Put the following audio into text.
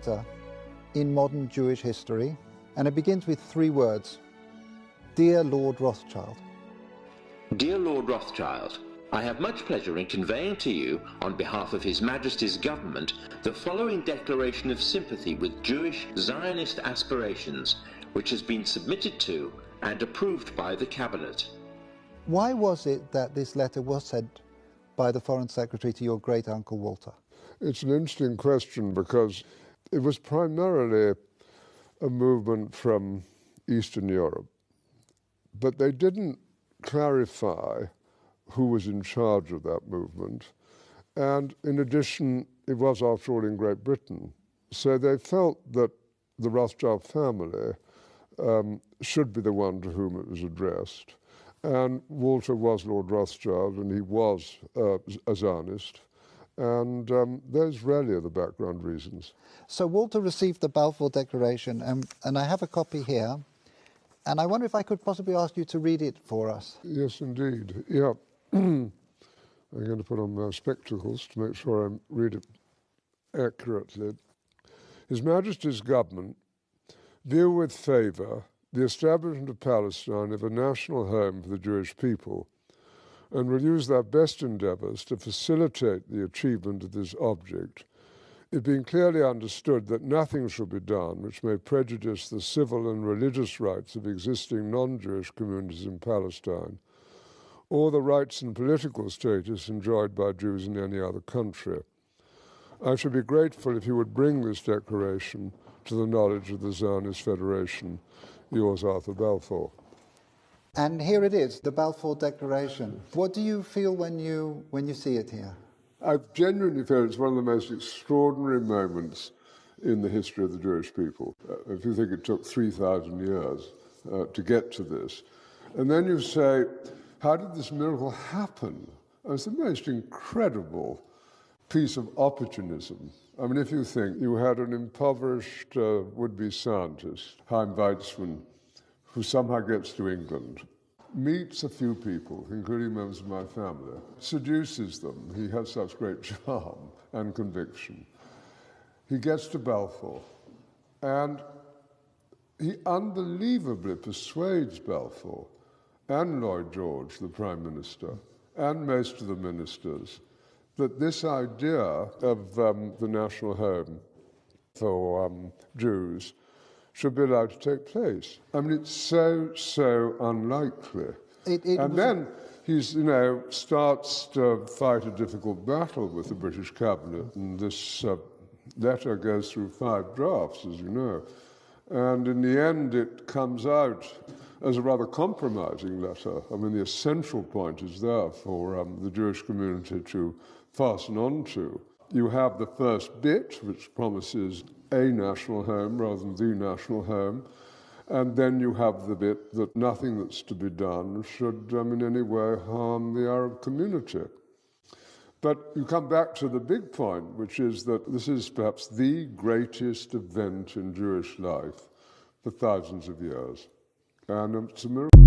letter in modern Jewish history, and it begins with 3 words: Dear Lord Rothchild. Dear Lord Rothchild, I have much pleasure in conveying to you, on behalf of His Majesty's government, the following declaration of sympathy with Jewish Zionist aspirations, which has been submitted to and approved by the Cabinet. Why was it that this letter was sent by the Foreign Secretary to your great-uncle Walter? It's an interesting question because it was primarily a movement from Eastern Europe, but they didn't clarify who was in charge of that movement. And in addition, it was, after all, in Great Britain. So they felt that the Rothschild family should be the one to whom it was addressed. And Walter was Lord Rothschild, and he was a Zionist. And those really are the background reasons. So Walter received the Balfour Declaration, and I have a copy here. And I wonder if I could possibly ask you to read it for us. Yes, indeed. Yeah. I'm going to put on my spectacles to make sure I read it accurately. His Majesty's government view with favour the establishment of Palestine as a national home for the Jewish people, and will use their best endeavours to facilitate the achievement of this object, it being clearly understood that nothing shall be done which may prejudice the civil and religious rights of existing non-Jewish communities in Palestine, or the rights and political status enjoyed by Jews in any other country. I should be grateful if you would bring this declaration to the knowledge of the Zionist Federation. Yours, Arthur Balfour. And here it is, the Balfour Declaration. What do you feel when you see it here? I genuinely feel it's one of the most extraordinary moments in the history of the Jewish people. If you think it took 3,000 years to get to this, and then you say, how did this miracle happen? It's the most incredible piece of opportunism. I mean, if you think you had an impoverished would-be scientist, Chaim Weizmann, who somehow gets to England, meets a few people, including members of my family, seduces them. He has such great charm and conviction. He gets to Balfour, and he unbelievably persuades Balfour and Lloyd George, the Prime Minister, and most of the ministers, that this idea of the national home for Jews should be allowed to take place. I mean, it's so unlikely. Then he, starts to fight a difficult battle with the British cabinet, and this letter goes through 5 drafts, as you know. And in the end, it comes out as a rather compromising letter. I mean, the essential point is there for the Jewish community to fasten on to. You have the first bit, which promises a national home rather than the national home, and then you have the bit that nothing that's to be done should in any way harm the Arab community. But you come back to the big point, which is that this is perhaps the greatest event in Jewish life for thousands of years. And it's a miracle.